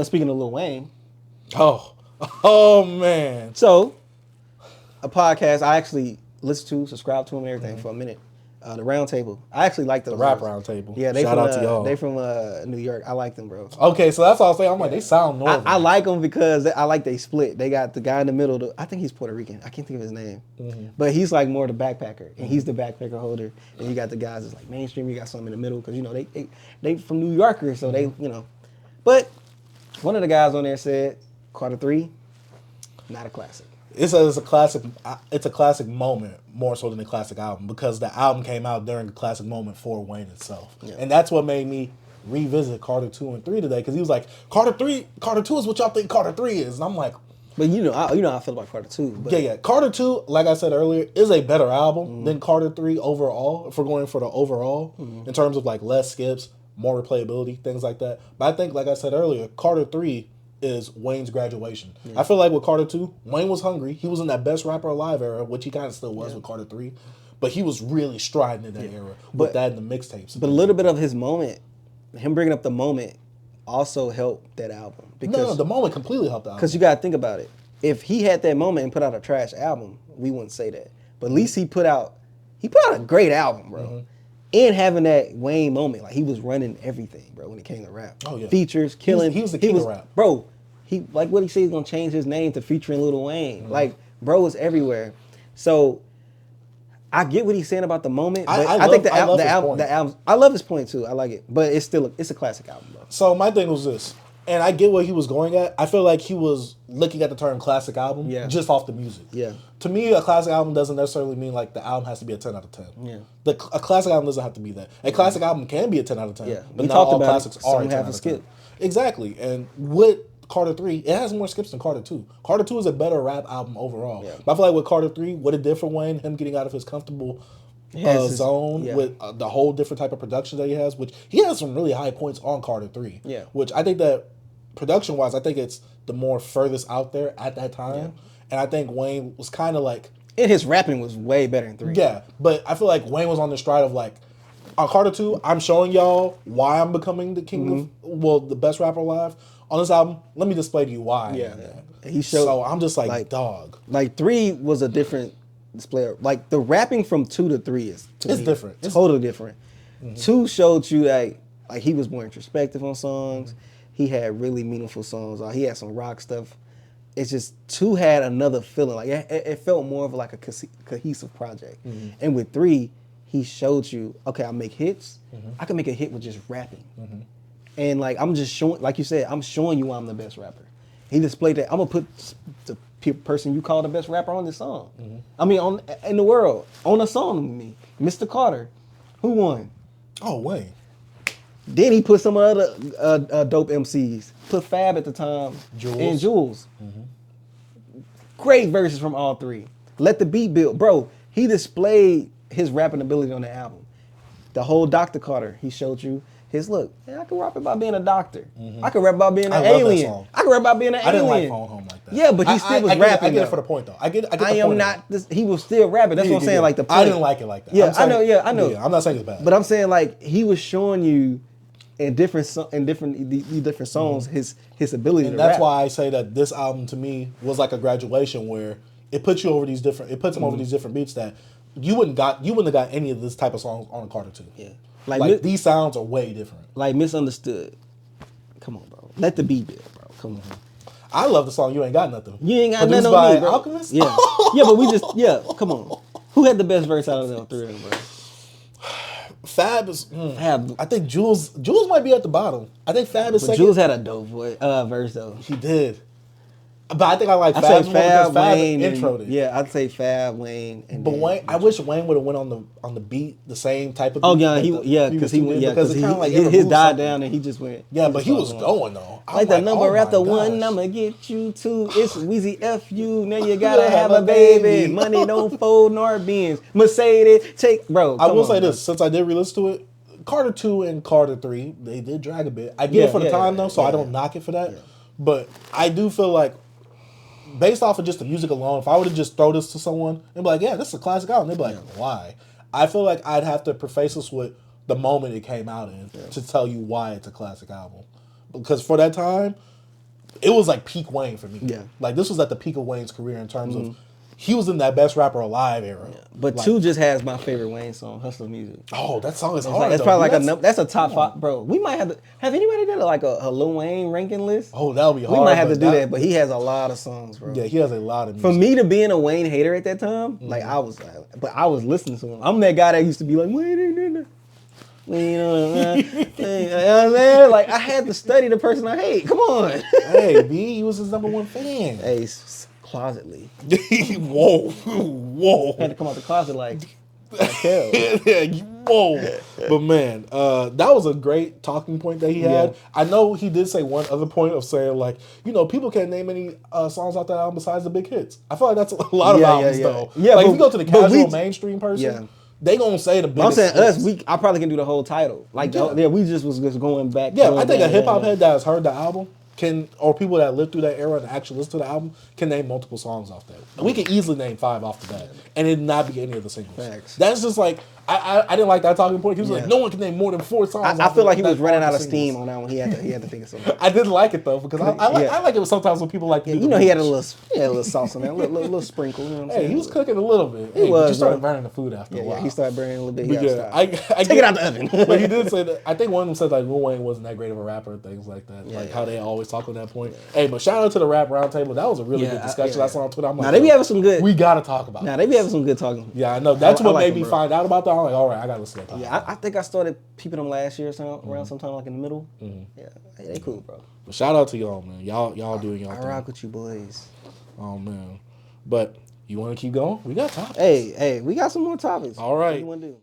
speaking of Lil Wayne. Oh man. So, a podcast I actually listened to, subscribed to him and everything for a minute. The Round Table. I actually like those. The Rap Round Table. Yeah, Shout out to y'all. They from New York. I like them, bro. Okay, so that's all I'm saying. I'm like, they sound northern. I like them because I like they split. They got the guy in the middle. I think he's Puerto Rican. I can't think of his name. But he's like more the backpacker. And he's the backpacker holder. And you got the guys that's like mainstream. You got some in the middle because, they from New Yorkers. So they. But one of the guys on there said, Carter 3, not a classic. It's a classic. It's a classic moment more so than a classic album because the album came out during the classic moment for Wayne itself, and that's what made me revisit Carter 2 and 3 today because he was like, Carter 2 is what y'all think Carter 3 is, and I'm like, but how I feel about Carter 2. But. Yeah. Carter 2, like I said earlier, is a better album than Carter 3 overall. If we're going for the overall in terms of like less skips, more replayability, things like that. But I think, like I said earlier, Carter 3 is Wayne's graduation. I feel like with Carter 2, Wayne was hungry. He was in that best rapper alive era, which he kind of still was with Carter 3. But he was really striding in that era with that and the mixtapes. But a little bit of his moment, him bringing up the moment, also helped that album. No, the moment completely helped the album. Because you got to think about it. If he had that moment and put out a trash album, we wouldn't say that. But at least he put out a great album, bro. And having that Wayne moment, like he was running everything, bro, when it came to rap. Oh, yeah. Features, killing. He was the king of rap. Bro, he like what he said he's gonna change his name to featuring Lil Wayne. Like, bro was everywhere. So I get what he's saying about the moment, but I think the album. I love his point too. I like it, but it's a classic album, bro. So my thing was this, and I get what he was going at. I feel like he was looking at the term classic album just off the music. Yeah. To me, a classic album doesn't necessarily mean like the album has to be a 10 out of 10. Yeah. A classic album doesn't have to be that. A classic album can be a 10 out of 10. Yeah. But We not talked all about classics are some 10 have out a of 10. skip. Exactly. And with Carter 3, it has more skips than Carter 2. Carter 2 is a better rap album overall. Yeah. But I feel like with Carter 3, what it did for Wayne, him getting out of his comfortable zone with the whole different type of production that he has, which he has some really high points on Carter 3. Yeah. Which I think that production-wise, I think it's the more furthest out there at that time. Yeah. And I think Wayne was kind of like... And his rapping was way better in 3. Yeah, but I feel like Wayne was on the stride of like, on Carter 2, I'm showing y'all why I'm becoming the king of, the best rapper alive. On this album, let me display to you why. Yeah. He showed... So I'm just like dog. Like 3 was a different display. Like the rapping from 2 to 3 is... It's different. It's totally different. 2 showed you like he was more introspective on songs. He had really meaningful songs. He had some rock stuff. It's just 2 had another feeling. Like it felt more of like a cohesive project. And with 3, he showed you, okay, I make hits. I can make a hit with just rapping. And like I'm just showing, like you said, I'm showing you why I'm the best rapper. He displayed that. I'm gonna put the person you call the best rapper on this song. I mean, in the world, on a song with me, Mr. Carter. Who won? Oh, Wayne. Then he put some other dope MCs. Put Fab at the time and Jules. Great verses from all 3. Let the beat build. Bro, he displayed his rapping ability on the album. The whole Dr. Carter, he showed you his look. I can rap about being a doctor. I can rap about being an alien. I can rap about being an alien. I didn't like Phone Home like that. Yeah, but he still was rapping. I get it for the point though. I get the I am point not this, he was still rapping. That's what I'm saying. Like the point. I didn't like it like that. Yeah, I know. I know. Yeah, I'm not saying it's bad. But I'm saying like he was showing you in different songs his ability to rap. That's why I say that this album to me was like a graduation where it puts you over these different over these different beats that you wouldn't have got any of this type of songs on Carter 2. Yeah. Like these sounds are way different. Like Misunderstood. Come on, bro. Let the beat build, bro. Come on. I love the song You Ain't Got Nothing. You Ain't Got Produced Nothing on by me, bro. Alchemist? Yeah. But we come on. Who had the best verse out of them 3 of them, bro? Fab is. Fab. I think Jules might be at the bottom. I think Fab is But second. Jules had a dope verse though. He did. But I think I like I'd Fab say more because Fab Wayne, introed it. Yeah, I'd say Fab, Wayne, and but Wayne, I wish Wayne would have went on the beat, the same type of beat. Oh yeah, because his died down and he just went. Yeah, but he was going though. Like the number after 1, I'ma get you 2. It's Weezy F you. Now you gotta have a baby. Money don't fold nor beans. Mercedes take bro. I will say this, since I did re-listen to it, Carter 2 and Carter 3, they did drag a bit. I get it for the time though, so I don't knock it for that. But I do feel like, based off of just the music alone, if I were to just throw this to someone and be like, yeah, this is a classic album, they'd be like, why? I feel like I'd have to preface this with the moment it came out in to tell you why it's a classic album. Because for that time, it was like peak Wayne for me. Yeah. Like this was at the peak of Wayne's career in terms of he was in that best rapper alive era. Yeah. But like, 2 just has my favorite Wayne song, Hustler Music. Oh, that song is It's hard. like, it's probably like that's a top 5, bro. We might have anybody did like a Lil Wayne ranking list? Oh, that would be hard. We might have to do that, but he has a lot of songs, bro. Yeah, he has a lot of music. For me to being a Wayne hater at that time, like I was listening to him. I'm that guy that used to be like, Wayne, you know what I'm saying? Like I had to study the person I hate. Come on. Hey, B, he was his #1 fan. Hey, closetly. Whoa. Had to come out the closet like hell. Whoa. But man, that was a great talking point that he had. Yeah. I know he did say one other point of saying like, people can't name any songs off that album besides the big hits. I feel like that's a lot of albums though. Yeah, like if you go to the casual mainstream person, they gonna say the biggest. I'm saying hits. I probably can do the whole title. Like we just was just going back. Yeah, I think a hip hop head that has heard the album or people that lived through that era and actually listen to the album can name multiple songs off that. And we can easily name 5 off the bat, and it'd not be any of the singles. Facts. That's just like I didn't like that talking point. He was like, no one can name more than 4 songs. I feel like he was running out of steam on that one. He had to think of something. I didn't like it though because I like it sometimes when people like to do he had a little sauce on there, a little sprinkle. You know what I'm saying? He was cooking a little bit. He was. He started burning the food after a while. Yeah, he started burning a little bit. I take it out the oven. But he did say that. I think one of them said like Lil Wayne wasn't that great of a rapper and things like that. How they always talk on that point. Hey, but shout out to the Rap Roundtable. That was a really good discussion. I saw on Twitter. I'm like, now they be having some good. We gotta talk about. Now they be having some good talking. Yeah, I know. That's what made me find out about that. I'm like, all right, I gotta listen to that. Yeah, I think I started peeping them last year, around sometime like in the middle. Yeah, they cool, bro. But shout out to y'all, man. Y'all doing y'all thing. I rock with you, boys. Oh man, but you want to keep going? We got topics. Hey, we got some more topics. All right. What you want to do?